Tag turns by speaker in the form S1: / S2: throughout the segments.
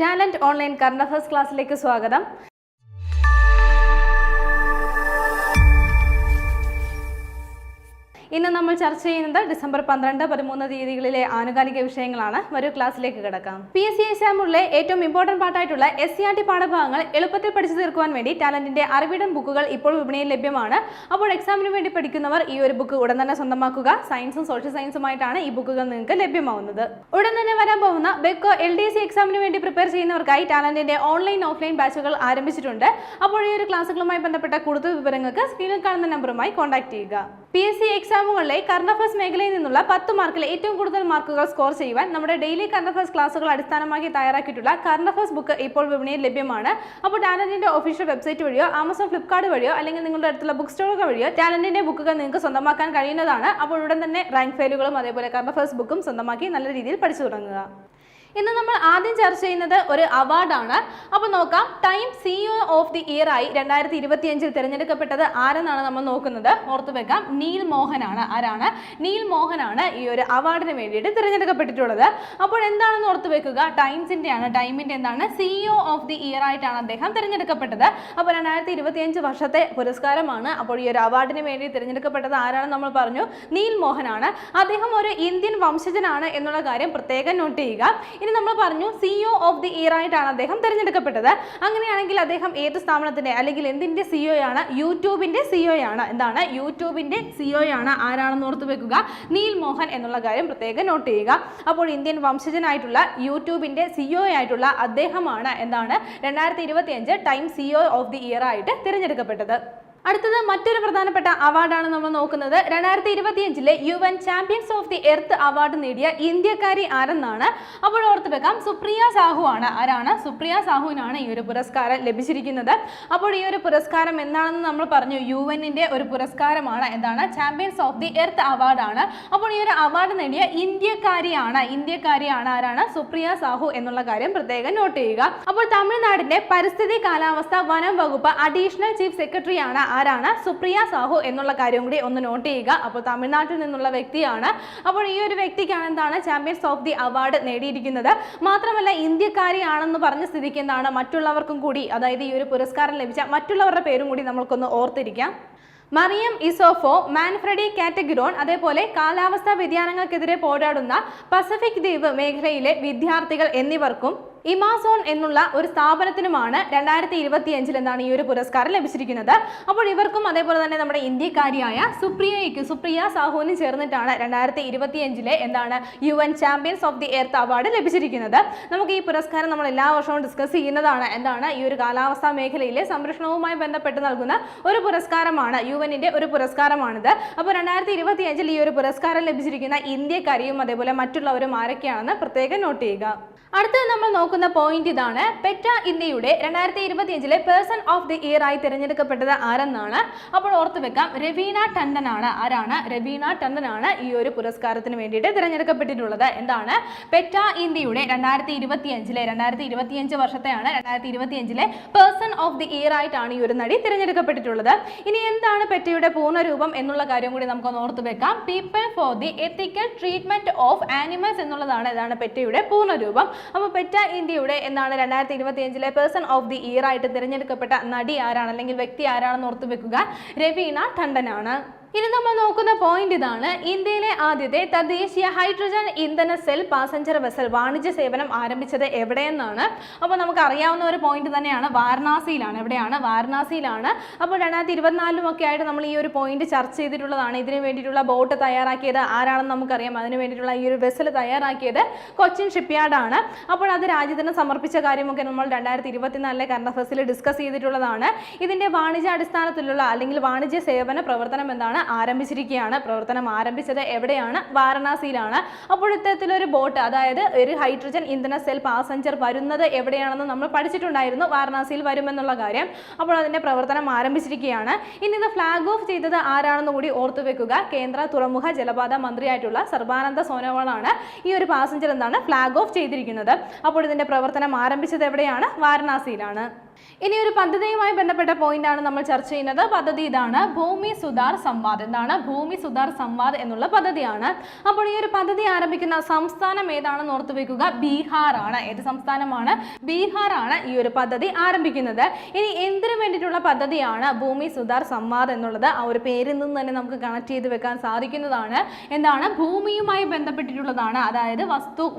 S1: Talent online current affairs ക്ലാസ്സിലേക്ക് സ്വാഗതം. ഇന്ന് നമ്മൾ ചർച്ച ചെയ്യുന്നത് ഡിസംബർ 12, 13 തീയതികളിലെ ആനുകാലിക വിഷയങ്ങളാണ്. വരൂ ക്ലാസ്സിലേക്ക് കിടക്കാം. PSC എക്സാമുകളിലെ ഏറ്റവും ഇമ്പോർട്ടന്റ് പാർട്ടായിട്ടുള്ള SCERT പാഠഭാഗങ്ങൾ എളുപ്പത്തിൽ പഠിച്ചു തീർക്കുവാൻ വേണ്ടി ടാലന്റിന്റെ അറിവിടം ബുക്കുകൾ ഇപ്പോൾ വിപണിയിൽ ലഭ്യമാണ്. അപ്പോൾ എക്സാമിന് വേണ്ടി പഠിക്കുന്നവർ ഈ ഒരു ബുക്ക് ഉടൻ തന്നെ സ്വന്തമാക്കുക. സയൻസും സോഷ്യൽ സയൻസുമായിട്ടാണ് ഈ ബുക്കുകൾ നിങ്ങൾക്ക് ലഭ്യമാവുന്നത്. ഉടൻ തന്നെ വരാൻ പോകുന്ന ബെക്കോ LDC എക്സാമിന് വേണ്ടി പ്രിപ്പയർ ചെയ്യുന്നവർക്കായി ടാലന്റിന്റെ ഓൺലൈൻ ഓഫ്ലൈൻ ബാച്ചുകൾ ആരംഭിച്ചിട്ടുണ്ട്. അപ്പോൾ ഈ ഒരു ക്ലാസ്സുകളുമായി ബന്ധപ്പെട്ട കൂടുതൽ വിവരങ്ങൾക്ക് സ്ക്രീനിൽ കാണുന്ന നമ്പറുമായി കോൺടാക്ട് ചെയ്യുക. PSC എക്സാമുകളിലെ കറണ്ട് അഫയേഴ്സ് മേഖലയിൽ നിന്നുള്ള 10 മാർക്കിൽ ഏറ്റവും കൂടുതൽ മാർക്കുകൾ സ്കോർ ചെയ്യുവാൻ നമ്മുടെ ഡെയിലി കറണ്ട് അഫയേഴ്സ് ക്ലാസുകൾ അടിസ്ഥാനമാക്കി തയ്യാറാക്കിയിട്ടുള്ള കറണ്ട് അഫയേഴ്സ് ബുക്ക് ഇപ്പോൾ വിപണിയിൽ ലഭ്യമാണ്. അപ്പോൾ ടാലന്റിന്റെ ഒഫീഷ്യൽ വെബ്സൈറ്റ് വഴിയോ ആമസോൺ ഫ്ലിപ്കാർട്ട് വഴിയോ അല്ലെങ്കിൽ നിങ്ങളുടെ അടുത്തുള്ള ബുക്ക് സ്റ്റോറുകൾ വഴിയോ ടാലന്റിന്റെ ബുക്കുകൾ നിങ്ങൾക്ക് സ്വന്തമാക്കാൻ കഴിയുന്നതാണ്. അപ്പോൾ ഉടൻ തന്നെ റാങ്ക് ഫയലുകളും അതേപോലെ കറണ്ട് അഫയേഴ്സ് ബുക്കും സ്വന്തമാക്കി നല്ല രീതിയിൽ പഠിച്ചു തുടങ്ങുക. ഇന്ന് നമ്മൾ ആദ്യം ചർച്ച ചെയ്യുന്നത് ഒരു അവാർഡാണ്. അപ്പോൾ നോക്കാം, time CEO of the year ആയി 2025 തിരഞ്ഞെടുക്കപ്പെട്ടത് ആരെന്നാണ് നമ്മൾ നോക്കുന്നത്. ഓർത്തു വെക്കാം, നീൽ മോഹൻ ആണ്. ആരാണ്? നീൽ മോഹൻ ആണ് ഈ ഒരു അവാർഡിന് വേണ്ടിയിട്ട് തിരഞ്ഞെടുക്കപ്പെട്ടിട്ടുള്ളത്. അപ്പോൾ എന്താണെന്ന് ഓർത്തു വെക്കുക, ടൈമിന്റെ എന്താണ് CEO ഓഫ് ദി ഇയർ ആയിട്ടാണ് അദ്ദേഹം തിരഞ്ഞെടുക്കപ്പെട്ടത്. അപ്പോൾ 2025 വർഷത്തെ പുരസ്കാരമാണ്. അപ്പോൾ ഈ ഒരു അവാർഡിന് വേണ്ടി തിരഞ്ഞെടുക്കപ്പെട്ടത് ആരാണെന്ന് നമ്മൾ പറഞ്ഞു, നീൽ മോഹൻ ആണ്. അദ്ദേഹം ഒരു ഇന്ത്യൻ വംശജനാണ് എന്നുള്ള കാര്യം പ്രത്യേകം നോട്ട് ചെയ്യുക. ഇനി നമ്മൾ പറഞ്ഞു CEO ഓഫ് ദി ഇയർ ആയിട്ടാണ് അദ്ദേഹം തിരഞ്ഞെടുക്കപ്പെട്ടത്. അങ്ങനെയാണെങ്കിൽ അദ്ദേഹം ഏത് സ്ഥാപനത്തിന്റെ അല്ലെങ്കിൽ എന്തിന്റെ CEO ആണ്? യൂട്യൂബിന്റെ CEO ആണ്. എന്താണ്? യൂട്യൂബിന്റെ CEO ആണ്. ആരാണെന്ന് ഓർത്തു വെക്കുക, നീൽ മോഹൻ എന്നുള്ള കാര്യം പ്രത്യേകം നോട്ട് ചെയ്യുക. അപ്പോൾ ഇന്ത്യൻ വംശജനായിട്ടുള്ള യൂട്യൂബിന്റെ CEO ആയിട്ടുള്ള അദ്ദേഹമാണ് എന്താണ് 2025 time CEO of the year ആയിട്ട് തിരഞ്ഞെടുക്കപ്പെട്ടത്. അടുത്തത് മറ്റൊരു പ്രധാനപ്പെട്ട അവാർഡാണ് നമ്മൾ നോക്കുന്നത്. 2025 UN champions of the earth award നേടിയ ഇന്ത്യക്കാരി ആരെന്നാണ്. അപ്പോൾ ഓർത്ത് വെക്കാം, സുപ്രിയ സാഹു ആണ്. ആരാണ്? സുപ്രിയ സാഹുവിനാണ് ഈ ഒരു പുരസ്കാരം ലഭിച്ചിരിക്കുന്നത്. അപ്പോൾ ഈ ഒരു പുരസ്കാരം എന്താണെന്ന് നമ്മൾ പറഞ്ഞു, UNന്റെ ഒരു പുരസ്കാരമാണ്. എന്താണ്? ചാമ്പ്യൻസ് ഓഫ് ദി എർത്ത് അവാർഡാണ്. അപ്പോൾ ഈ ഒരു അവാർഡ് നേടിയ ഇന്ത്യക്കാരിയാണ് ആരാണ്? സുപ്രിയ സാഹു എന്നുള്ള കാര്യം പ്രത്യേകം നോട്ട് ചെയ്യുക. അപ്പോൾ തമിഴ്നാടിന്റെ പരിസ്ഥിതി കാലാവസ്ഥ വനം വകുപ്പ് അഡീഷണൽ ചീഫ് സെക്രട്ടറിയാണ്. ആരാണ്? സുപ്രിയ സാഹു എന്നുള്ള കാര്യം കൂടി ഒന്ന് നോട്ട് ചെയ്യുക. അപ്പോൾ തമിഴ്നാട്ടിൽ നിന്നുള്ള വ്യക്തിയാണ്. അപ്പോൾ ഈ ഒരു വ്യക്തിക്കാണ് എന്താണ് ചാമ്പ്യൻസ് ഓഫ് ദി അവാർഡ് നേടിയിരിക്കുന്നത്. മാത്രമല്ല ഇന്ത്യക്കാരിയാണെന്ന് പറഞ്ഞ സ്ഥിതിക്ക് എന്താണ് മറ്റുള്ളവർക്കും കൂടി, അതായത് ഈ ഒരു പുരസ്കാരം ലഭിച്ച മറ്റുള്ളവരുടെ പേരും കൂടി നമ്മൾക്കൊന്ന് ഓർത്തിരിക്കാം. മറിയം ഇസോഫോ, മാൻഫ്രെഡി കാറ്റഗിറോൺ, അതേപോലെ കാലാവസ്ഥാ വ്യതിയാനങ്ങൾക്കെതിരെ പോരാടുന്ന പസഫിക് ദ്വീപ് മേഖലയിലെ വിദ്യാർത്ഥികൾ എന്നിവർക്കും ഇമാസോൺ എന്നുള്ള ഒരു സ്ഥാപനത്തിനുമാണ് 2025 എന്താണ് ഈ ഒരു പുരസ്കാരം ലഭിച്ചിരിക്കുന്നത്. അപ്പോൾ ഇവർക്കും അതേപോലെ തന്നെ നമ്മുടെ ഇന്ത്യക്കാരിയായ സുപ്രിയ സാഹുവിനും ചേർന്നിട്ടാണ് 2025 എന്താണ് UN champions of the earth award ലഭിച്ചിരിക്കുന്നത്. നമുക്ക് ഈ പുരസ്കാരം നമ്മൾ എല്ലാ വർഷവും ഡിസ്കസ് ചെയ്യുന്നതാണ്. എന്താണ് ഈ ഒരു കാലാവസ്ഥാ മേഖലയിലെ സംരക്ഷണവുമായി ബന്ധപ്പെട്ട് നൽകുന്ന ഒരു പുരസ്കാരമാണ്, UNന്റെ ഒരു പുരസ്കാരമാണിത്. അപ്പോൾ 2025 ഈ ഒരു പുരസ്കാരം ലഭിച്ചിരിക്കുന്ന ഇന്ത്യക്കാരിയും അതേപോലെ മറ്റുള്ളവരും ആരൊക്കെയാണെന്ന് പ്രത്യേകം നോട്ട് ചെയ്യുക. അടുത്തത് നമ്മൾ നോക്കുന്ന പോയിന്റ് ഇതാണ്, പെറ്റ ഇന്ത്യയുടെ 2025 പേഴ്സൺ ഓഫ് ദി ഇയർ ആയി തിരഞ്ഞെടുക്കപ്പെട്ടത് ആരെന്നാണ്. അപ്പോൾ ഓർത്തു വെക്കാം, രവീണ ടണ്ടൻ ആണ്. ആരാണ്? രവീണ ടണ്ടൻ ആണ് ഈ ഒരു പുരസ്കാരത്തിന് വേണ്ടിയിട്ട് തിരഞ്ഞെടുക്കപ്പെട്ടിട്ടുള്ളത്. എന്താണ്? പെറ്റ ഇന്ത്യയുടെ 2025 വർഷത്തെയാണ് 2025 പേഴ്സൺ ഓഫ് ദി ഇയർ ആയിട്ടാണ് ഈ ഒരു നടി തിരഞ്ഞെടുക്കപ്പെട്ടിട്ടുള്ളത്. ഇനി എന്താണ് പെറ്റയുടെ പൂർണ്ണരൂപം എന്നുള്ള കാര്യം കൂടി നമുക്കൊന്ന് ഓർത്തു വെക്കാം. People for the ethical treatment of animals എന്നുള്ളതാണ് ഇതാണ് പെറ്റയുടെ പൂർണ്ണരൂപം. അപ്പോൾ പെറ്റ ഇന്ത്യയുടെ എന്താണ് 2025 പേഴ്സൺ ഓഫ് ദി ഇയർ ആയിട്ട് തിരഞ്ഞെടുക്കപ്പെട്ട നടി ആരാണ് അല്ലെങ്കിൽ വ്യക്തി ആരാണെന്ന് ഓർത്തു വെക്കുക, രവീണ ടണ്ടൻ ആണ്. ഇനി നമ്മൾ നോക്കുന്ന പോയിന്റ് ഇതാണ്, ഇന്ത്യയിലെ ആദ്യത്തെ തദ്ദേശീയ ഹൈഡ്രജൻ ഇന്ധന സെൽ പാസഞ്ചർ വെസൽ വാണിജ്യ സേവനം ആരംഭിച്ചത് എവിടെയെന്നാണ്. അപ്പോൾ നമുക്ക് അറിയാവുന്ന ഒരു പോയിന്റ് തന്നെയാണ്, വാരണാസിയിലാണ്. എവിടെയാണ്? വാരണാസിയിലാണ്. അപ്പോൾ 2024 ഒക്കെ ആയിട്ട് നമ്മൾ ഈ ഒരു പോയിന്റ് ചർച്ച ചെയ്തിട്ടുള്ളതാണ്. ഇതിന് വേണ്ടിയിട്ടുള്ള ബോട്ട് തയ്യാറാക്കിയത് ആരാണെന്ന് നമുക്കറിയാം. അതിന് വേണ്ടിയിട്ടുള്ള ഈ ഒരു വെസൽ തയ്യാറാക്കിയത് കൊച്ചിൻ ഷിപ്പ്യാർഡാണ്. അപ്പോൾ അത് രാജ്യത്തിന് സമർപ്പിച്ച കാര്യമൊക്കെ നമ്മൾ 2024 കറണ്ട് അഫയേഴ്സിൽ ഡിസ്കസ് ചെയ്തിട്ടുള്ളതാണ്. ഇതിന്റെ വാണിജ്യ അടിസ്ഥാനത്തിലുള്ള അല്ലെങ്കിൽ വാണിജ്യ സേവന പ്രവർത്തനം എന്താണ് ആരംഭിച്ചിരിക്കുകയാണ്. പ്രവർത്തനം ആരംഭിച്ചത് എവിടെയാണ്? വാരണാസിയിലാണ്. അപ്പോൾ ഇത്തരത്തിലൊരു ബോട്ട്, അതായത് ഒരു ഹൈഡ്രജൻ ഇന്ധന സെൽ പാസഞ്ചർ വരുന്നത് എവിടെയാണെന്ന് നമ്മൾ പഠിച്ചിട്ടുണ്ടായിരുന്നു, വാരണാസിയിൽ വരുമെന്നുള്ള കാര്യം. അപ്പോൾ അതിന്റെ പ്രവർത്തനം ആരംഭിച്ചിരിക്കുകയാണ്. ഇനി ഇത് ഫ്ലാഗ് ഓഫ് ചെയ്തത് ആരാണെന്ന് കൂടി ഓർത്തു വെക്കുക, കേന്ദ്ര തുറമുഖ ജലപാത മന്ത്രിയായിട്ടുള്ള സർബാനന്ദ സോനോവാളാണ് ഈ ഒരു പാസഞ്ചർ എന്താണ് ഫ്ലാഗ് ഓഫ് ചെയ്തിരിക്കുന്നത്. അപ്പോൾ ഇതിന്റെ പ്രവർത്തനം ആരംഭിച്ചത് എവിടെയാണ്? വാരണാസിയിലാണ്. ഇനി ഒരു പദ്ധതിയുമായി ബന്ധപ്പെട്ട പോയിന്റ് ആണ് നമ്മൾ ചർച്ച ചെയ്യുന്നത്. പദ്ധതി ഇതാണ്, ഭൂമി സുധാർ സംവാദ്. എന്താണ് ഭൂമി സുധാർ സംവാദ് എന്നുള്ള പദ്ധതിയാണ്. അപ്പോൾ ഈ ഒരു പദ്ധതി ആരംഭിക്കുന്ന സംസ്ഥാനം ഏതാണെന്ന് ഓർത്തു വെക്കുക, ബീഹാർ ആണ്. ഏത് സംസ്ഥാനമാണ്? ബീഹാർ ആണ് ഈ ഒരു പദ്ധതി ആരംഭിക്കുന്നത്. ഇനി എന്തിനു വേണ്ടിയിട്ടുള്ള പദ്ധതിയാണ് ഭൂമി സുധാർ സംവാദ് എന്നുള്ളത് ആ ഒരു പേരിൽ നിന്ന് തന്നെ നമുക്ക് കണക്ട് ചെയ്ത് വെക്കാൻ സാധിക്കുന്നതാണ്. എന്താണ്? ഭൂമിയുമായി ബന്ധപ്പെട്ടിട്ടുള്ളതാണ്. അതായത്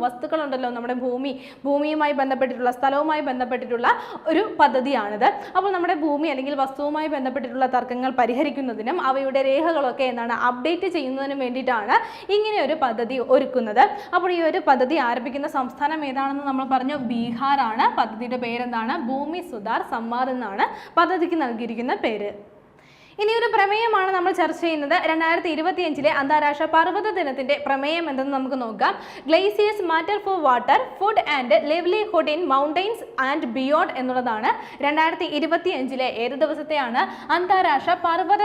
S1: വസ്തുക്കളുണ്ടല്ലോ, നമ്മുടെ ഭൂമിയുമായി ബന്ധപ്പെട്ടിട്ടുള്ള, സ്ഥലവുമായി ബന്ധപ്പെട്ടിട്ടുള്ള ഒരു പദ്ധതിയാണിത്. അപ്പോൾ നമ്മുടെ ഭൂമി അല്ലെങ്കിൽ വസ്തുവുമായി ബന്ധപ്പെട്ടിട്ടുള്ള തർക്കങ്ങൾ പരിഹരിക്കുന്നതിനും അവയുടെ രേഖകളൊക്കെ എന്താണ് അപ്ഡേറ്റ് ചെയ്യുന്നതിനും വേണ്ടിയിട്ടാണ് ഇങ്ങനെ ഒരു പദ്ധതി ഒരുക്കുന്നത്. അപ്പോൾ ഈ ഒരു പദ്ധതി ആരംഭിക്കുന്ന സംസ്ഥാനം ഏതാണെന്ന് നമ്മൾ പറഞ്ഞു, ബീഹാർ ആണ്. പദ്ധതിയുടെ പേരെന്താണ്? ഭൂമി സുധാർ സംവാദ് എന്നാണ് പദ്ധതിക്ക് നൽകിയിരിക്കുന്ന പേര്. ഇനി ഒരു പ്രമേയമാണ് നമ്മൾ ചർച്ച ചെയ്യുന്നത്. 2025 അന്താരാഷ്ട്ര പർവ്വത ദിനത്തിന്റെ പ്രമേയം എന്തെന്ന് നമുക്ക് നോക്കാം. Glaciers matter for water, food and livelihood in mountains and beyond എന്നുള്ളതാണ് 2025 ഏത് ദിവസത്തെയാണ്? അന്താരാഷ്ട്ര പർവ്വത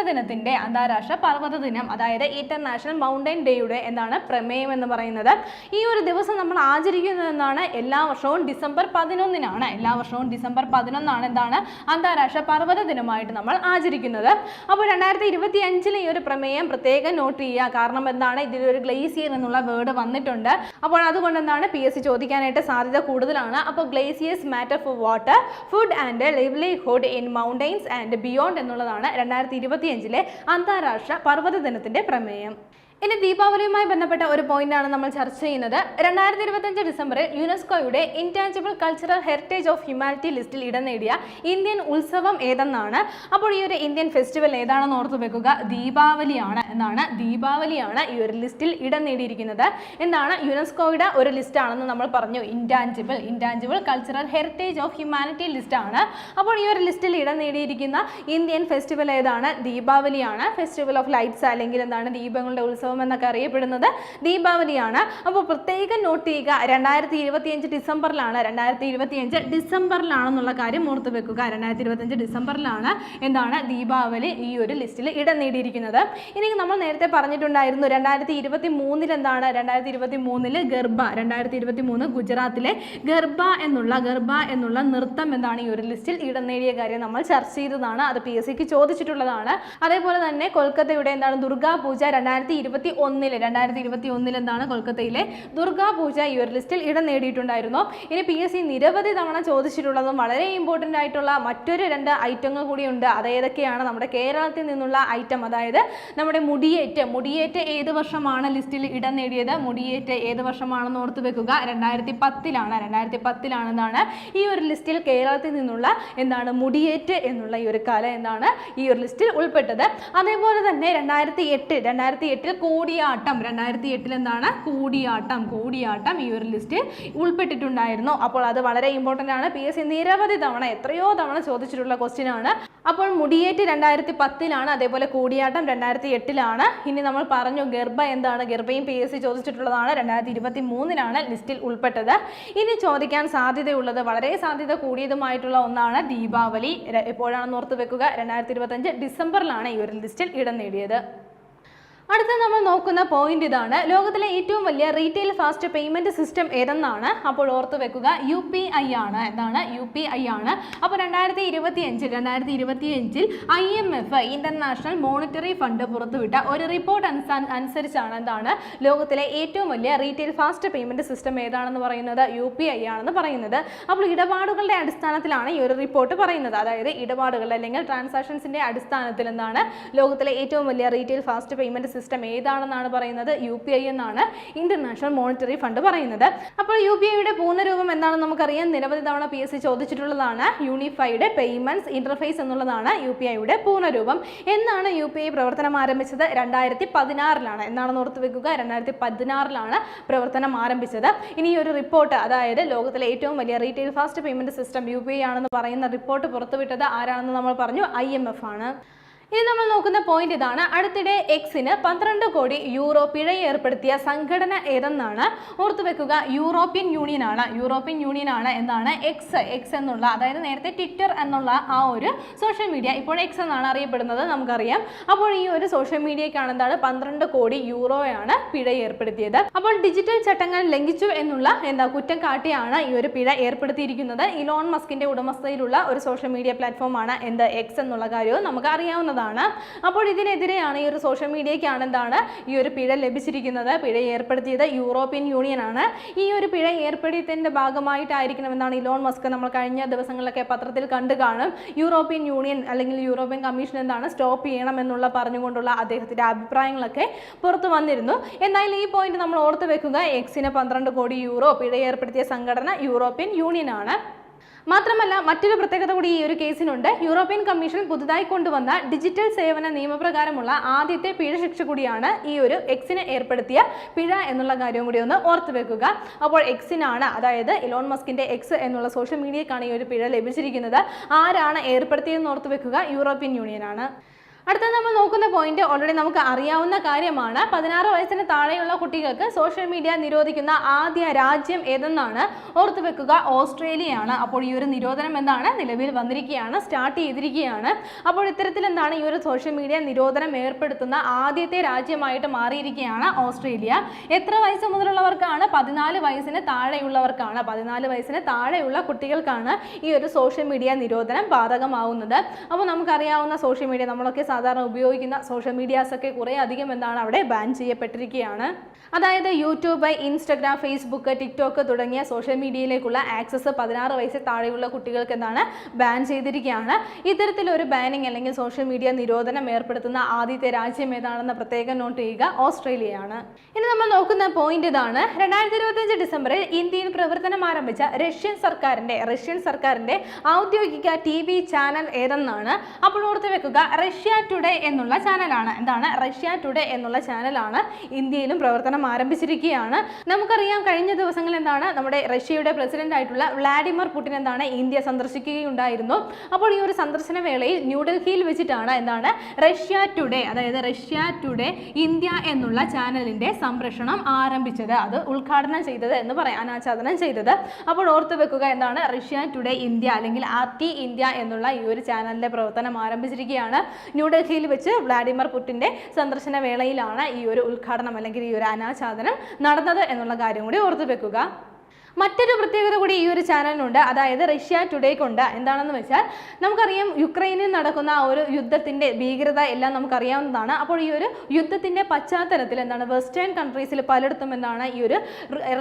S1: ദിനം, അതായത് ഇന്റർനാഷണൽ മൗണ്ടൻ ഡേയുടെ എന്താണ് പ്രമേയം എന്ന് പറയുന്നത്. ഈ ഒരു ദിവസം നമ്മൾ ആചരിക്കുന്നതെന്നാണ് എല്ലാ വർഷവും ഡിസംബർ 11-നാണ്. എന്താണ് അന്താരാഷ്ട്ര പർവ്വത ദിനമായിട്ട് നമ്മൾ ആചരിക്കുന്നത്. അപ്പോൾ 2025 ഈ ഒരു പ്രമേയം പ്രത്യേകം നോട്ട് ചെയ്യുക. കാരണം എന്താണ്? ഇതിലൊരു ഗ്ലേസിയർ എന്നുള്ള വേർഡ് വന്നിട്ടുണ്ട്. അപ്പോൾ അതുകൊണ്ട് എന്താണ് PSC ചോദിക്കാനായിട്ട് സാധ്യത കൂടുതലാണ്. അപ്പോൾ glaciers matter for water, food and livelihood in mountains and beyond എന്നുള്ളതാണ് 2025 അന്താരാഷ്ട്ര പർവ്വത ദിനത്തിന്റെ പ്രമേയം. ഇനി ദീപാവലിയുമായി ബന്ധപ്പെട്ട ഒരു പോയിന്റാണ് നമ്മൾ ചർച്ച ചെയ്യുന്നത്. 2025 ഡിസംബറിൽ യുനെസ്കോയുടെ intangible cultural heritage of humanity ലിസ്റ്റിൽ ഇടം നേടിയ ഇന്ത്യൻ ഉത്സവം ഏതെന്നാണ്. അപ്പോൾ ഈ ഒരു ഇന്ത്യൻ ഫെസ്റ്റിവൽ ഏതാണെന്ന് ഓർത്തു വെക്കുക, ദീപാവലിയാണ്. ദീപാവലിയാണ് ഈ ഒരു ലിസ്റ്റിൽ ഇടം നേടിയിരിക്കുന്നത്. യുനെസ്കോയുടെ ഒരു ലിസ്റ്റ് ആണെന്ന് നമ്മൾ പറഞ്ഞു, intangible cultural heritage of humanity list ആണ്. അപ്പോൾ ഈ ഒരു ലിസ്റ്റിൽ ഇടം നേടിയിരിക്കുന്ന ഇന്ത്യൻ ഫെസ്റ്റിവൽ ഏതാണ്? ദീപാവലിയാണ്. ഫെസ്റ്റിവൽ ഓഫ് ലൈറ്റ്സ് അല്ലെങ്കിൽ എന്താണ് ദീപങ്ങളുടെ ഉത്സവം എന്നൊക്കെ അറിയപ്പെടുന്നത് ദീപാവലിയാണ്. അപ്പോൾ പ്രത്യേകം നോട്ട് ചെയ്യുക, 2025 ഡിസംബറിലാണെന്നുള്ള കാര്യം ഓർത്തു വെക്കുക. 2025 ഡിസംബറിലാണ് എന്താണ് ദീപാവലി ഈ ഒരു ലിസ്റ്റിൽ ഇടം നേടിയിരിക്കുന്നത്. ഇനി നമ്മൾ നേരത്തെ പറഞ്ഞിട്ടുണ്ടായിരുന്നു 2023 എന്താണ്? 2023 ഗർബ, 2023 ഗുജറാത്തിലെ ഗർബ എന്നുള്ള നൃത്തം എന്താണ് ഈ ഒരു ലിസ്റ്റിൽ ഇടം നേടിയ കാര്യം നമ്മൾ ചർച്ച ചെയ്തതാണ്. അത് PSCക്ക് ചോദിച്ചിട്ടുള്ളതാണ്. അതേപോലെ തന്നെ കൊൽക്കത്തയുടെ എന്താണ് ദുർഗാ പൂജ 2021 എന്താണ് കൊൽക്കത്തയിലെ ദുർഗാ പൂജ ഈ ഒരു ലിസ്റ്റിൽ ഇടം നേടിയിട്ടുണ്ടായിരുന്നു. ഇനി PSC നിരവധി തവണ ചോദിച്ചിട്ടുള്ളതും വളരെ ഇമ്പോർട്ടൻ്റ് ആയിട്ടുള്ള മറ്റൊരു 2 ഐറ്റങ്ങൾ കൂടിയുണ്ട്. അതേതൊക്കെയാണ്? നമ്മുടെ കേരളത്തിൽ നിന്നുള്ള ഐറ്റം, അതായത് നമ്മുടെ മുടിയേറ്റ് ഏത് വർഷമാണ് ലിസ്റ്റിൽ ഇടം നേടിയത്? മുടിയേറ്റ് ഏത് വർഷമാണെന്ന് ഓർത്തു വെക്കുക, 2010 എന്താണ് ഈ ഒരു ലിസ്റ്റിൽ കേരളത്തിൽ നിന്നുള്ള എന്താണ് മുടിയേറ്റ് എന്നുള്ള ഈ ഒരു കല എന്താണ് ഈ ഒരു ലിസ്റ്റിൽ ഉൾപ്പെട്ടത്. അതേപോലെ തന്നെ 2008 കൂടിയാട്ടം, 2008 എന്താണ് കൂടിയാട്ടം ഈ ഒരു ലിസ്റ്റിൽ ഉൾപ്പെട്ടിട്ടുണ്ടായിരുന്നു. അപ്പോൾ അത് വളരെ ഇമ്പോർട്ടൻ്റ് ആണ്. PSC നിരവധി തവണ, എത്രയോ തവണ ചോദിച്ചിട്ടുള്ള ക്വസ്റ്റ്യൻ ആണ്. അപ്പോൾ മുടിയേറ്റ് 2010 അതേപോലെ കൂടിയാട്ടം 2008. ഇനി നമ്മൾ പറഞ്ഞു ഗർഭ എന്താണ്? ഗർഭയും PSC ചോദിച്ചിട്ടുള്ളതാണ്. 2023 ലിസ്റ്റിൽ ഉൾപ്പെട്ടത്. ഇനി ചോദിക്കാൻ സാധ്യതയുള്ളത്, വളരെ സാധ്യത കൂടിയതുമായിട്ടുള്ള ഒന്നാണ് ദീപാവലി. എപ്പോഴാണെന്ന് ഓർത്ത് വെക്കുക, 2025 ഡിസംബറിലാണ് ഈ ഒരു ലിസ്റ്റിൽ ഇടം നേടിയത്. അടുത്ത നമ്മൾ നോക്കുന്ന പോയിന്റ് ഇതാണ്, ലോകത്തിലെ ഏറ്റവും വലിയ റീറ്റെയിൽ ഫാസ്റ്റ് പേയ്മെന്റ് സിസ്റ്റം ഏതെന്നാണ്. അപ്പോൾ ഓർത്തു വെക്കുക, UPI ആണ്. എന്താണ്? UPI ആണ്. അപ്പോൾ 2025 IMF ഇന്റർനാഷണൽ മോണിറ്ററി ഫണ്ട് പുറത്തുവിട്ട ഒരു റിപ്പോർട്ട് അനുസരിച്ചാണ് എന്താണ് ലോകത്തിലെ ഏറ്റവും വലിയ റീറ്റെയിൽ ഫാസ്റ്റ് പേയ്മെന്റ് സിസ്റ്റം ഏതാണെന്ന് പറയുന്നത്? UPI ആണെന്ന് പറയുന്നത്. അപ്പോൾ ഇടപാടുകളുടെ അടിസ്ഥാനത്തിലാണ് ഈ ഒരു റിപ്പോർട്ട് പറയുന്നത്. അതായത് ഇടപാടുകൾ അല്ലെങ്കിൽ ട്രാൻസാക്ഷൻസിന്റെ അടിസ്ഥാനത്തിൽ എന്താണ് ലോകത്തിലെ ഏറ്റവും വലിയ റീറ്റെയിൽ ഫാസ്റ്റ് പേയ്മെന്റ് സിസ്റ്റം ഏതാണെന്നാണ് പറയുന്നത്? UPI എന്നാണ് ഇന്റർനാഷണൽ മോണിറ്ററി ഫണ്ട് പറയുന്നത്. അപ്പോൾ UPIയുടെ പൂർണ്ണരൂപം എന്താണെന്ന് നമുക്കറിയാം. നിരവധി തവണ PSC ചോദിച്ചിട്ടുള്ളതാണ്. യൂണിഫൈഡ് പേയ്മെന്റ്സ് ഇന്റർഫേസ് എന്നുള്ളതാണ് UPIയുടെ പൂർണ്ണരൂപം. എന്നാണ് UPI പ്രവർത്തനം ആരംഭിച്ചത്? 2016 എന്നാണെന്ന് ഓർത്ത് വെക്കുക, 2016 പ്രവർത്തനം ആരംഭിച്ചത്. ഇനി ഒരു റിപ്പോർട്ട്, അതായത് ലോകത്തിലെ ഏറ്റവും വലിയ retail fast payment system UPI ആണെന്ന് പറയുന്ന റിപ്പോർട്ട് പുറത്തുവിട്ടത് ആരാണെന്ന് നമ്മൾ പറഞ്ഞു? IMF ആണ്. ഇനി നമ്മൾ നോക്കുന്ന പോയിന്റ് ഇതാണ്. അടുത്തിടെ എക്സിന് 12 കോടി യൂറോ പിഴ ഏർപ്പെടുത്തിയ സംഘടന ഏതെന്നാണ്. ഓർത്തു വെക്കുക, യൂറോപ്യൻ യൂണിയൻ ആണ്. യൂറോപ്യൻ യൂണിയൻ ആണ് എന്താണ് എക്സ് എന്നുള്ള, അതായത് നേരത്തെ ട്വിറ്റർ എന്നുള്ള ആ ഒരു സോഷ്യൽ മീഡിയ ഇപ്പോൾ എക്സ് എന്നാണ് അറിയപ്പെടുന്നത്, നമുക്കറിയാം. അപ്പോൾ ഈ ഒരു സോഷ്യൽ മീഡിയക്കാണ് എന്താണ് 12 കോടി യൂറോയാണ് പിഴ ഏർപ്പെടുത്തിയത്. അപ്പോൾ ഡിജിറ്റൽ ചട്ടങ്ങൾ ലംഘിച്ചു എന്നുള്ള കുറ്റം കാട്ടിയാണ് ഈ ഒരു പിഴ ഏർപ്പെടുത്തിയിരിക്കുന്നത്. ഇലോൺ മസ്കിന്റെ ഉടമസ്ഥയിലുള്ള ഒരു സോഷ്യൽ മീഡിയ പ്ലാറ്റ്ഫോമാണ് എക്സ് എന്നുള്ള കാര്യവും നമുക്ക് അറിയാവുന്നതാണ്. അപ്പോൾ ഇതിനെതിരെയാണ്, ഈ ഒരു സോഷ്യൽ മീഡിയയ്ക്കാണ് എന്താണ് ഈ ഒരു പിഴ ലഭിച്ചിരിക്കുന്നത്. പിഴ ഏർപ്പെടുത്തിയത് യൂറോപ്യൻ യൂണിയൻ ആണ്. ഈ ഒരു പിഴ ഏർപ്പെടുത്തിയതിന്റെ ഭാഗമായിട്ടായിരിക്കണം എന്നാണ് ഇലോൺ മസ്ക് നമ്മൾ കഴിഞ്ഞ ദിവസങ്ങളിലൊക്കെ പത്രത്തിൽ കണ്ടു കാണും. യൂറോപ്യൻ യൂണിയൻ അല്ലെങ്കിൽ യൂറോപ്യൻ കമ്മീഷൻ എന്താണ് സ്റ്റോപ്പ് ചെയ്യണം എന്നുള്ള പറഞ്ഞുകൊണ്ടുള്ള അദ്ദേഹത്തിന്റെ അഭിപ്രായങ്ങളൊക്കെ പുറത്തു വന്നിരുന്നു. എന്നാൽ ഈ പോയിന്റ് നമ്മൾ ഓർത്തു വെക്കുക, എക്സിന് 12 കോടി യൂറോ പിഴ ഏർപ്പെടുത്തിയ സംഘടന യൂറോപ്യൻ യൂണിയൻ ആണ്. മാത്രമല്ല മറ്റൊരു പ്രത്യേകത കൂടി ഈ ഒരു കേസിനുണ്ട്. യൂറോപ്യൻ കമ്മീഷൻ പുതുതായി കൊണ്ടുവന്ന ഡിജിറ്റൽ സേവന നിയമപ്രകാരമുള്ള ആദ്യത്തെ പിഴ ശിക്ഷ കൂടിയാണ് ഈ ഒരു എക്സിന് ഏർപ്പെടുത്തിയ പിഴ എന്നുള്ള കാര്യം കൂടി ഒന്ന് ഓർത്തു വെക്കുക. അപ്പോൾ എക്സിനാണ്, അതായത് ഇലോൺ മസ്കിന്റെ എക്സ് എന്നുള്ള സോഷ്യൽ മീഡിയക്കാണ് ഈ ഒരു പിഴ ലഭിച്ചിരിക്കുന്നത്. ആരാണ് ഏർപ്പെടുത്തിയതെന്ന് ഓർത്തു വെക്കുക, യൂറോപ്യൻ യൂണിയൻ ആണ്. അടുത്ത നമ്മൾ നോക്കുന്ന പോയിന്റ് ഓൾറെഡി നമുക്ക് അറിയാവുന്ന കാര്യമാണ്. 16 വയസ്സിന് താഴെയുള്ള കുട്ടികൾക്ക് സോഷ്യൽ മീഡിയ നിരോധിക്കുന്ന ആദ്യ രാജ്യം ഏതെന്നാണ്. ഓർത്തു വെക്കുക, ഓസ്ട്രേലിയയാണ്. അപ്പോൾ ഈ ഒരു നിരോധനം എന്താണ് നിലവിൽ വന്നിരിക്കുകയാണ്, സ്റ്റാർട്ട് ചെയ്തിരിക്കുകയാണ്. അപ്പോൾ ഇത്തരത്തിൽ എന്താണ് ഈ ഒരു സോഷ്യൽ മീഡിയ നിരോധനം ഏർപ്പെടുത്തുന്ന ആദ്യത്തെ രാജ്യമായിട്ട് മാറിയിരിക്കുകയാണ് ഓസ്ട്രേലിയ. എത്ര വയസ്സ് മുതലുള്ളവർക്കാണ്? 14 വയസ്സിന് താഴെയുള്ളവർക്കാണ്. 14 വയസ്സിന് താഴെയുള്ള കുട്ടികൾക്കാണ് ഈ ഒരു സോഷ്യൽ മീഡിയ നിരോധനം ബാധകമാവുന്നത്. അപ്പോൾ നമുക്കറിയാവുന്ന സോഷ്യൽ മീഡിയ നമ്മളൊക്കെ സാധാരണ ഉപയോഗിക്കുന്ന സോഷ്യൽ മീഡിയാസ് ഒക്കെ കുറേ അധികം എന്താണ് അവിടെ ബാൻ ചെയ്യപ്പെട്ടിരിക്കുകയാണ്. അതായത് യൂട്യൂബ്, ഇൻസ്റ്റഗ്രാം, ഫേസ്ബുക്ക്, ടിക്ടോക്ക് തുടങ്ങിയ സോഷ്യൽ മീഡിയയിലേക്കുള്ള ആക്സസ് 16 വയസ്സിൽ താഴെയുള്ള കുട്ടികൾക്ക് എന്താണ് ബാൻ ചെയ്തിരിക്കുകയാണ്. ഇത്തരത്തിലൊരു ബാനിങ് അല്ലെങ്കിൽ സോഷ്യൽ മീഡിയ നിരോധനം ഏർപ്പെടുത്തുന്ന ആദ്യത്തെ രാജ്യം ഏതാണെന്ന് പ്രത്യേകം നോട്ട് ചെയ്യുക, ഓസ്ട്രേലിയയാണ്. ഇനി നമ്മൾ നോക്കുന്ന പോയിന്റ് ഇതാണ്. 2025 ഡിസംബറിൽ ഇന്ത്യയിൽ പ്രവർത്തനം ആരംഭിച്ച റഷ്യൻ സർക്കാരിന്റെ ഔദ്യോഗിക TV ചാനൽ ഏതെന്നാണ്. അപ്പോൾ ഓർത്ത് വെക്കുക, റഷ്യ ടുഡേ എന്നുള്ള ചാനലാണ്. എന്താണ് റഷ്യ ടുഡേ എന്നുള്ള ചാനലാണ് ഇന്ത്യയിലും പ്രവർത്തനം ആരംഭിച്ചിരിക്കുകയാണ്. നമുക്കറിയാം കഴിഞ്ഞ ദിവസങ്ങളിൽ എന്താണ് നമ്മുടെ റഷ്യയുടെ പ്രസിഡന്റ് ആയിട്ടുള്ള വ്ളാഡിമിർ പുടിൻ എന്താണ് ഇന്ത്യ സന്ദർശിക്കുകയുണ്ടായിരുന്നു. അപ്പോൾ ഈ ഒരു സന്ദർശന വേളയിൽ ന്യൂഡൽഹിയിൽ വെച്ചിട്ടാണ് എന്താണ് റഷ്യ ടുഡേ, അതായത് റഷ്യ ടുഡേ ഇന്ത്യ എന്നുള്ള ചാനലിന്റെ സംപ്രേഷണം ആരംഭിച്ചത്, അത് ഉദ്ഘാടനം ചെയ്തത് എന്ന് പറയാം, അനാച്ഛാദനം ചെയ്തത്. അപ്പോൾ ഓർത്തു വെക്കുക, എന്താണ് റഷ്യ ടുഡേ ഇന്ത്യ അല്ലെങ്കിൽ RT ഇന്ത്യ എന്നുള്ള ഈ ഒരു ചാനലിന്റെ പ്രവർത്തനം ആരംഭിച്ചിരിക്കുകയാണ്. ന്യൂഡൽഹിയിൽ വെച്ച് വ്ളാഡിമിർ പുടിന്റെ സന്ദർശന വേളയിലാണ് ഈ ഒരു ഉദ്ഘാടനം അല്ലെങ്കിൽ ഈ ഒരു അനാച്ഛാദനം നടന്നത് എന്നുള്ള കാര്യം കൂടി ഓർത്തു വെക്കുക. മറ്റൊരു പ്രത്യേകത കൂടി ഈ ഒരു ചാനലിനുണ്ട്, അതായത് റഷ്യ ടുഡേക്കുണ്ട്. എന്താണെന്ന് വെച്ചാൽ നമുക്കറിയാം യുക്രൈനിൽ നടക്കുന്ന ആ ഒരു യുദ്ധത്തിന്റെ ഭീകരത എല്ലാം നമുക്കറിയാവുന്നതാണ്. അപ്പോൾ ഈ ഒരു യുദ്ധത്തിന്റെ പശ്ചാത്തലത്തിൽ എന്താണ് വെസ്റ്റേൺ കൺട്രീസിൽ പലയിടത്തും എന്താണ് ഈ ഒരു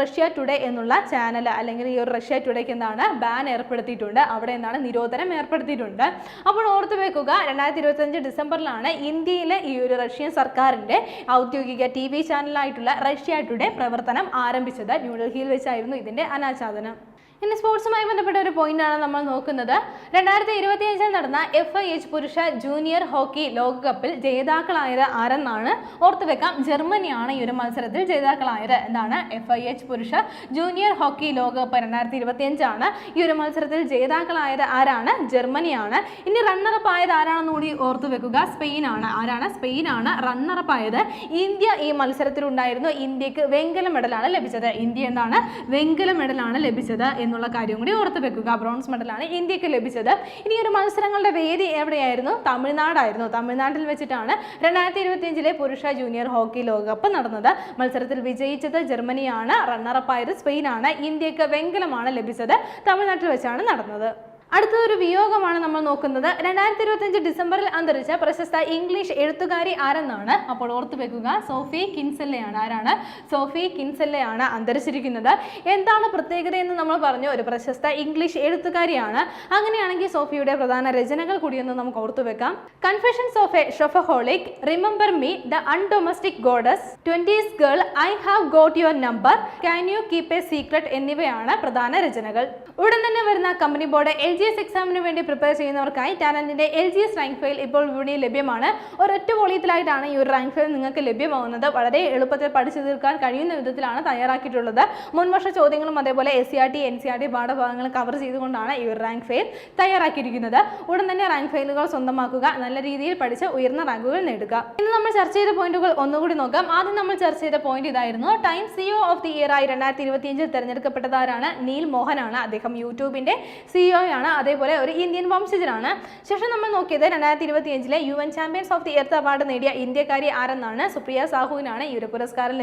S1: റഷ്യ ടുഡേ എന്നുള്ള ചാനൽ അല്ലെങ്കിൽ ഈ ഒരു റഷ്യ ടുഡേക്ക് എന്താണ് ബാൻ ഏർപ്പെടുത്തിയിട്ടുണ്ട്, അവിടെ എന്താണ് നിരോധനം ഏർപ്പെടുത്തിയിട്ടുണ്ട്. അപ്പോൾ ഓർത്തു വെക്കുക, 2025 ഡിസംബറിലാണ് ഇന്ത്യയിലെ ഈ ഒരു റഷ്യൻ സർക്കാരിന്റെ ഔദ്യോഗിക TV ചാനലായിട്ടുള്ള റഷ്യ ടുഡേ പ്രവർത്തനം ആരംഭിച്ചത്. ന്യൂഡൽഹിയിൽ വെച്ചായിരുന്നു ഇതിന്റെ അനാച്ഛാദനം. ഇനി സ്പോർട്സുമായി ബന്ധപ്പെട്ട ഒരു പോയിന്റാണ് നമ്മൾ നോക്കുന്നത്. 2025 നടന്ന FIH പുരുഷ ജൂനിയർ ഹോക്കി ലോകകപ്പിൽ ജേതാക്കളായത് ആരെന്നാണ്. ഓർത്തു വെക്കാം, ജർമ്മനിയാണ് ഈ ഒരു മത്സരത്തിൽ ജേതാക്കളായത്. എന്താണ് FIH പുരുഷ ജൂനിയർ ഹോക്കി ലോകകപ്പ് 2025 ആണ്. ഈ ഒരു മത്സരത്തിൽ ജേതാക്കളായത് ആരാണ്? ജർമ്മനിയാണ്. ഇനി റണ്ണറപ്പ് ആയത് ആരാണെന്ന് കൂടി ഓർത്തു വെക്കുക, സ്പെയിനാണ്. ആരാണ്? സ്പെയിനാണ് റണ്ണറപ്പ് ആയത്. ഇന്ത്യ ഈ മത്സരത്തിൽ ഉണ്ടായിരുന്നു. ഇന്ത്യക്ക് വെങ്കല മെഡലാണ് ലഭിച്ചത്. ഇന്ത്യ എന്താണ് വെങ്കല മെഡലാണ് ലഭിച്ചത് എന്നുള്ള കാര്യം കൂടി ഓർത്ത് വെക്കുക. ബ്രോൺസ് മെഡലാണ് ഇന്ത്യക്ക് ലഭിച്ചത്. ഇനി ഒരു മത്സരങ്ങളുടെ വേദി എവിടെയായിരുന്നു? തമിഴ്നാടായിരുന്നു. തമിഴ്നാട്ടിൽ വെച്ചിട്ടാണ് 2025 പുരുഷ ജൂനിയർ ഹോക്കി ലോകകപ്പ് നടന്നത്. മത്സരത്തിൽ വിജയിച്ചത് ജർമ്മനിയാണ്, റണ്ണറപ്പായത് സ്പെയിനാണ്. ഇന്ത്യക്ക് വെങ്കലമാണ് ലഭിച്ചത്. തമിഴ്നാട്ടിൽ വെച്ചാണ് നടന്നത്. അടുത്തൊരു വിയോഗമാണ് നമ്മൾ നോക്കുന്നത്. 2025 ഡിസംബറിൽ അന്തരിച്ച പ്രശസ്ത ഇംഗ്ലീഷ് എഴുത്തുകാരി ആരെന്നാണ്. അപ്പോൾ ഓർത്തു വെക്കുക, സോഫി കിൻസെല്ലയാണ്. ആരാണ്? സോഫി കിൻസെല്ലയാണ് അന്തരിച്ചിരിക്കുന്നത്. എന്താണ് പ്രത്യേകത എന്ന് നമ്മൾ പറഞ്ഞു, ഒരു പ്രശസ്ത ഇംഗ്ലീഷ് എഴുത്തുകാരിയാണ്. അങ്ങനെയാണെങ്കിൽ സോഫിയുടെ പ്രധാന രചനകൾ കൂടിയൊന്ന് നമുക്ക് ഓർത്തു വെക്കാം. Confessions of a shopaholic, remember me, the undomestic goddess, 20s girl, I have got your number, can you keep a secret എന്നിവയാണ് പ്രധാന രചനകൾ. ഉടൻ തന്നെ വരുന്ന കമ്പനി ബോർഡ് LG LGS എക്സാമിന് വേണ്ടി പ്രിപ്പയർ ചെയ്യുന്നവർക്കായി ടാലന്റിന്റെ LGS റാങ്ക് ഫയൽ ഇപ്പോൾ വിപണിയിൽ ലഭ്യമാണ്. ഒരൊറ്റ വോളിയത്തിലായിട്ടാണ് ഈ ഒരു റാങ്ക് ഫയൽ നിങ്ങൾക്ക് ലഭ്യമാവുന്നത്. വളരെ എളുപ്പത്തിൽ പഠിച്ചു തീർക്കാൻ കഴിയുന്ന വിധത്തിലാണ് തയ്യാറാക്കിയിട്ടുള്ളത്. മുൻവർഷ ചോദ്യങ്ങളും അതേപോലെ SCRT NCRT പാഠഭാഗങ്ങൾ കവർ ചെയ്തുകൊണ്ടാണ് ഈ ഒരു റാങ്ക് ഫയൽ തയ്യാറാക്കിയിരിക്കുന്നത്. ഉടൻ തന്നെ റാങ്ക് ഫയലുകൾ സ്വന്തമാക്കുക, നല്ല രീതിയിൽ പഠിച്ച് ഉയർന്ന റാങ്കുകൾ നേടുക. ഇന്ന് നമ്മൾ ചർച്ച ചെയ്ത പോയിന്റുകൾ ഒന്നുകൂടി നോക്കാം. ആദ്യം നമ്മൾ ചർച്ച ചെയ്ത പോയിന്റ് ഇതായിരുന്നു. Time CEO of the year ആയി 2025 തിരഞ്ഞെടുക്കപ്പെട്ടതാരാണ്? നീൽ മോഹൻ ആണ്. അദ്ദേഹം യൂട്യൂബിന്റെ CEO ആണ്, അതേപോലെ ഒരു ഇന്ത്യൻ വംശജനാണ്. ശേഷം നമ്മൾ നോക്കിയത് 2025 UN champions of the earth award നേടിയ ഇന്ത്യക്കാരി ആരെന്നാണ്? സുപ്രിയ സാഹുവിനാണ് ഈ ഒരു പുരസ്കാരം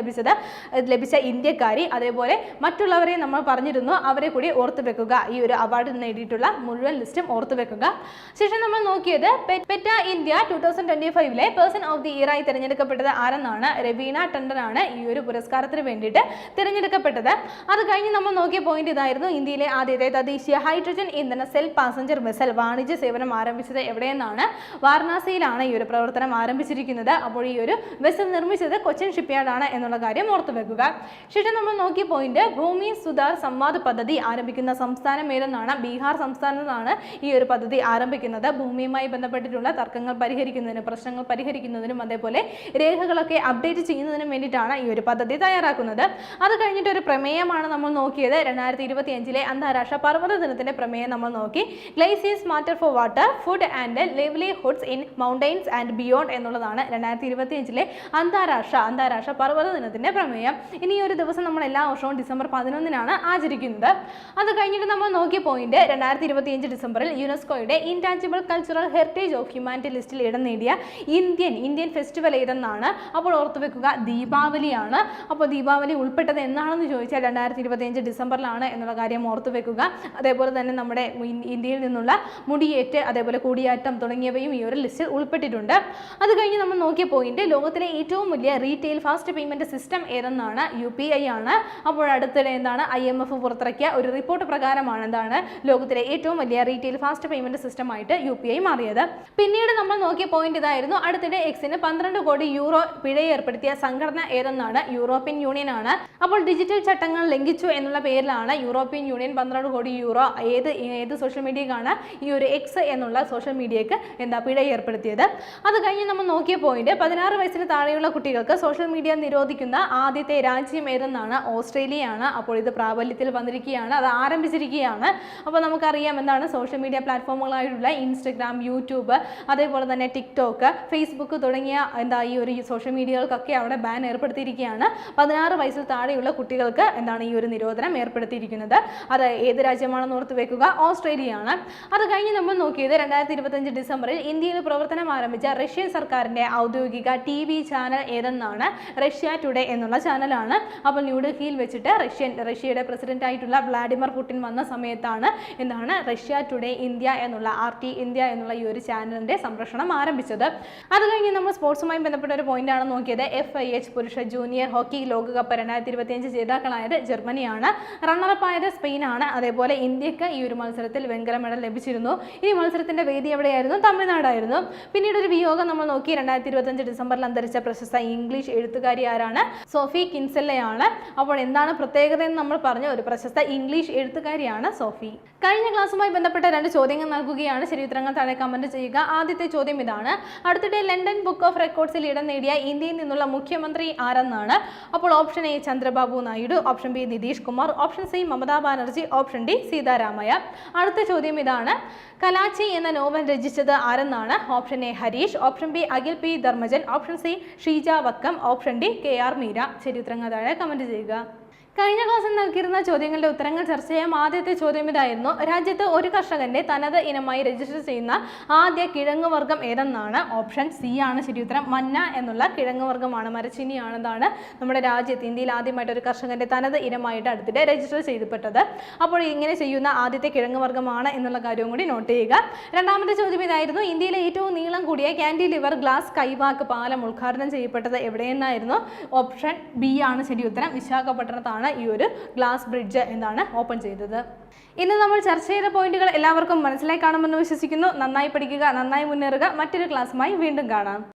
S1: ലഭിച്ച ഇന്ത്യക്കാരി. അതേപോലെ മറ്റുള്ളവരെ നമ്മൾ പറഞ്ഞിരുന്നു, അവരെ കൂടി ഓർത്തു വെക്കുക. ഈ ഒരു അവാർഡ് നേടിയിട്ടുള്ള മുഴുവൻ ലിസ്റ്റും ഓർത്തു വെക്കുക. ശേഷം നമ്മൾ നോക്കിയത് പെറ്റ India 2025 person of the year ആയി തിരഞ്ഞെടുക്കപ്പെട്ടത് ആരെന്നാണ്? രവീണ ടണ്ടൻ ആണ് ഈ ഒരു പുരസ്കാരത്തിന് വേണ്ടിയിട്ട് തിരഞ്ഞെടുക്കപ്പെട്ടത്. അത് കഴിഞ്ഞ് നമ്മൾ നോക്കിയ പോയിന്റ് ഇതായിരുന്നു. ഇന്ത്യയിലെ ആദ്യത്തെ തദ്ദേശീയ ഹൈഡ്രജൻ ഇന്ധന സെൽ പാസഞ്ചർ വെസൽ വാണിജ്യ സേവനം ആരംഭിച്ചത് എവിടെയെന്നാണ്? വാരണാസിയിലാണ് ഈ ഒരു പ്രവർത്തനം ആരംഭിച്ചിരിക്കുന്നത്. അപ്പോൾ ഈ ഒരു വെസൽ നിർമ്മിച്ചത് കൊച്ചിൻ ഷിപ്പ്യാർഡാണ് എന്നുള്ള കാര്യം ഓർത്തു വെക്കുക. ശേഷം നമ്മൾ നോക്കിയ പോയിന്റ് ഭൂമി സുധാർ സംവാദ് പദ്ധതി ആരംഭിക്കുന്ന സംസ്ഥാനം ഏതെന്നാണ്? ബീഹാർ സംസ്ഥാനത്താണ് ഈ ഒരു പദ്ധതി ആരംഭിക്കുന്നത്. ഭൂമിയുമായി ബന്ധപ്പെട്ടിട്ടുള്ള തർക്കങ്ങൾ പരിഹരിക്കുന്നതിനും പ്രശ്നങ്ങൾ പരിഹരിക്കുന്നതിനും അതേപോലെ രേഖകളൊക്കെ അപ്ഡേറ്റ് ചെയ്യുന്നതിനും വേണ്ടിയിട്ടാണ് ഈ ഒരു പദ്ധതി തയ്യാറാക്കുന്നത്. അത് കഴിഞ്ഞിട്ട് ഒരു പ്രമേയമാണ് നമ്മൾ നോക്കിയത്. 2025 അന്താരാഷ്ട്ര പർവ്വത ദിനത്തിന്റെ പ്രമേയം നമ്മൾ നോക്കി. Glaciers matter for water food and livelihoods in mountains and beyond എന്നുള്ളതാണ് 2025 അന്താരാഷ്ട്ര പർവ്വത ദിനത്തിന്റെ പ്രമേയം. ഇനി ഈ ഒരു ദിവസം നമ്മൾ എല്ലാ വർഷവും ഡിസംബർ 11 ആചരിക്കുന്നത്. അത് കഴിഞ്ഞിട്ട് നമ്മൾ നോക്കിയ പോയിന്റ് 2025 ഡിസംബറിൽ യുനെസ്കോയുടെ intangible cultural heritage of humanity ലിസ്റ്റിൽ ഇടം നേടിയ ഇന്ത്യൻ ഫെസ്റ്റിവൽ ഏതെന്നാണ്? അപ്പോൾ ഓർത്തു വെക്കുക, ദീപാവലിയാണ്. അപ്പോൾ ദീപാവലി ഉൾപ്പെട്ടത് എന്നാണെന്ന് ചോദിച്ചാൽ 2025 ഡിസംബറിലാണ് എന്നുള്ള കാര്യം ഓർത്തു വെക്കുക. അതേപോലെ തന്നെ നമ്മുടെ ഇന്ത്യയിൽ നിന്നുള്ള മുടിയേറ്റ് അതേപോലെ കൂടിയാട്ടം തുടങ്ങിയവയും ഈ ഒരു ലിസ്റ്റിൽ ഉൾപ്പെട്ടിട്ടുണ്ട്. അത് കഴിഞ്ഞ് നമ്മൾ നോക്കിയ പോയിന്റ് ലോകത്തിലെ ഏറ്റവും വലിയ റീറ്റെയിൽ ഫാസ്റ്റ് പേയ്മെന്റ് സിസ്റ്റം ഏതെന്നാണ്? UPI ആണ്. അപ്പോൾ അടുത്തിടെ എന്താണ് IMF പുറത്തിറക്കിയ ഒരു റിപ്പോർട്ട് പ്രകാരമാണ് എന്താണ് ലോകത്തിലെ ഏറ്റവും വലിയ റീറ്റെയിൽ ഫാസ്റ്റ് പേയ്മെന്റ് സിസ്റ്റം ആയിട്ട് UPI മാറിയത്. പിന്നീട് നമ്മൾ നോക്കിയ പോയിന്റ് ഇതായിരുന്നു. അടുത്തിടെ Xന് 12 കോടി യൂറോ പിഴ ഏർപ്പെടുത്തിയ സംഘടന ഏതെന്നാണ്? യൂറോപ്യൻ യൂണിയൻ ആണ്. അപ്പോൾ ഡിജിറ്റൽ ചട്ടങ്ങൾ ലംഘിച്ചു എന്നുള്ള പേരിലാണ് യൂറോപ്യൻ യൂണിയൻ 12 കോടി യൂറോ ഏത് സോഷ്യൽ മീഡിയക്കാണ് ഈ ഒരു X എന്നുള്ള സോഷ്യൽ മീഡിയക്ക് പിഴ ഏർപ്പെടുത്തിയത്. അത് കഴിഞ്ഞ് നമ്മൾ നോക്കിയ പോയിന്റ് 16 വയസ്സിന് താഴെയുള്ള കുട്ടികൾക്ക് സോഷ്യൽ മീഡിയ നിരോധിക്കുന്ന ആദ്യത്തെ രാജ്യം ഏതെന്നാണ്? ഓസ്ട്രേലിയയാണ്. അപ്പോൾ ഇത് പ്രാബല്യത്തിൽ വന്നിരിക്കുകയാണ്, അത് ആരംഭിച്ചിരിക്കുകയാണ്. അപ്പോൾ നമുക്കറിയാം എന്താണ് സോഷ്യൽ മീഡിയ പ്ലാറ്റ്ഫോമുകളായിട്ടുള്ള ഇൻസ്റ്റഗ്രാം, യൂട്യൂബ്, അതേപോലെ തന്നെ ടിക്ടോക്ക്, ഫേസ്ബുക്ക് തുടങ്ങിയ ഈ ഒരു സോഷ്യൽ മീഡിയകൾക്കൊക്കെ അവിടെ ബാൻ ഏർപ്പെടുത്തിയിരിക്കുകയാണ്. 16 വയസ്സിൽ താഴെയുള്ള കുട്ടികൾക്ക് ഈ ഒരു നിരോധനം ഏർപ്പെടുത്തിയിരിക്കുന്നത്. അത് ഏത് രാജ്യമാണെന്ന് ഓർത്ത് വെക്കുക, ഓസ്ട്രേലിയയാണ്. അത് കഴിഞ്ഞ് നമ്മൾ നോക്കിയത് 2025 ഡിസംബറിൽ ഇന്ത്യയിൽ പ്രവർത്തനം ആരംഭിച്ച റഷ്യൻ സർക്കാരിന്റെ ഔദ്യോഗിക TV ചാനൽ ഏതെന്നാണ്? റഷ്യ ടുഡേ എന്നുള്ള ചാനലാണ്. അപ്പോൾ ന്യൂഡൽഹിയിൽ വെച്ചിട്ട് റഷ്യയുടെ പ്രസിഡന്റ് ആയിട്ടുള്ള വ്ളാഡിമിർ പുടിൻ വന്ന സമയത്താണ് റഷ്യ ടുഡേ ഇന്ത്യ എന്നുള്ള RT ഇന്ത്യ എന്നുള്ള ഈ ഒരു ചാനലിന്റെ സംപ്രേഷണം ആരംഭിച്ചത്. അത് കഴിഞ്ഞ് നമ്മൾ സ്പോർട്സുമായി ബന്ധപ്പെട്ട ഒരു പോയിന്റ് ആണ് നോക്കിയത്. FIH പുരുഷ ജൂനിയർ ഹോക്കി ലോകകപ്പ് 2025 ജേതാക്കളായത് ജർമ്മനിയാണ്. റണ്ണറപ്പ് ആയത് സ്പെയിനാണ്. അതേപോലെ ഇന്ത്യക്ക് ഈ ഒരു മത്സരത്തിൽ വെങ്കല മെഡൽ ലഭിച്ചിരുന്നു. ഈ മത്സരത്തിന്റെ വേദി എവിടെയായിരുന്നു? തമിഴ്നാടായിരുന്നു. പിന്നീട് ഒരു വിയോഗം നമ്മൾ നോക്കി. 2025 ഡിസംബറിൽ അന്തരിച്ച പ്രശസ്ത ഇംഗ്ലീഷ് എഴുത്തുകാരി ആരാണ്? സോഫി കിൻസെല്ലയാണ്. അപ്പോൾ എന്താണ് പ്രത്യേകത എന്ന് നമ്മൾ പറഞ്ഞു, ഒരു പ്രശസ്ത ഇംഗ്ലീഷ് എഴുത്തുകാരിയാണ് സോഫി. കഴിഞ്ഞ ക്ലാസ്സുമായി ബന്ധപ്പെട്ട 2 ചോദ്യങ്ങൾ നൽകുകയാണ്. ശരി ഉത്തരങ്ങൾ താഴെ കമന്റ് ചെയ്യുക. ആദ്യത്തെ ചോദ്യം ഇതാണ്. അടുത്തിടെ ലണ്ടൻ ബുക്ക് ഓഫ് റെക്കോർഡ്സിൽ ഇടം നേടിയ ഇന്ത്യയിൽ നിന്നുള്ള മുഖ്യമന്ത്രി ആരെന്നാണ്? അപ്പോൾ option A Chandrababu Naidu, option B Nitish Kumar, option C Mamata Banerjee, option D Sitaramaiah. അടുത്ത ചോദ്യം ഇതാണ്. കലാച്ചി എന്ന നോവൽ രചിച്ചത് ആരെന്നാണ്? Option A Harish, option B Akhil P Dharmajan, option C Sheeja Vakkam, option D KR Meera. ശരി ഉത്തരങ്ങൾ താഴെ കമന്റ് ചെയ്യുക. കഴിഞ്ഞ ക്ലാസ്സിൽ നൽകിയിരുന്ന ചോദ്യങ്ങളുടെ ഉത്തരങ്ങൾ ചർച്ച ചെയ്യാം. ആദ്യത്തെ ചോദ്യം ഇതായിരുന്നു. രാജ്യത്ത് ഒരു കർഷകന്റെ തനത് ഇനമായി രജിസ്റ്റർ ചെയ്യുന്ന ആദ്യ കിഴങ്ങുവർഗം ഏതെന്നാണ്? ഓപ്ഷൻ C ആണ് ശരി ഉത്തരം. മന്ന എന്നുള്ള കിഴങ്ങുവർഗമാണ്, മരച്ചീനിയാണ് നമ്മുടെ രാജ്യത്ത് ഇന്ത്യയിൽ ആദ്യമായിട്ട് ഒരു കർഷകന്റെ തനത് ഇനമായിട്ട് അടുത്തിടെ രജിസ്റ്റർ ചെയ്യപ്പെട്ടത്. അപ്പോൾ ഇങ്ങനെ ചെയ്യുന്ന ആദ്യത്തെ കിഴങ്ങുവർഗമാണ് എന്നുള്ള കാര്യവും കൂടി നോട്ട് ചെയ്യുക. രണ്ടാമത്തെ ചോദ്യം ഇതായിരുന്നു. ഇന്ത്യയിലെ ഏറ്റവും നീളം കൂടിയ കാൻഡിലിവർ ഗ്ലാസ് കൈവാക്ക് പാലം ഉദ്ഘാടനം ചെയ്യപ്പെട്ടത് എവിടെയെന്നായിരുന്നു? ഓപ്ഷൻ B ആണ് ശരി ഉത്തരം. വിശാഖപട്ടണത്താണ് ഈ ഒരു ഗ്ലാസ് ബ്രിഡ്ജ് ഓപ്പൺ ചെയ്തത്. ഇന്ന് നമ്മൾ ചർച്ച ചെയ്ത പോയിന്റുകൾ എല്ലാവർക്കും മനസ്സിലായി കാണുമെന്ന് വിശ്വസിക്കുന്നു. നന്നായി പഠിക്കുക, നന്നായി മുന്നേറുക. മറ്റൊരു ക്ലാസ്സുമായി വീണ്ടും കാണാം.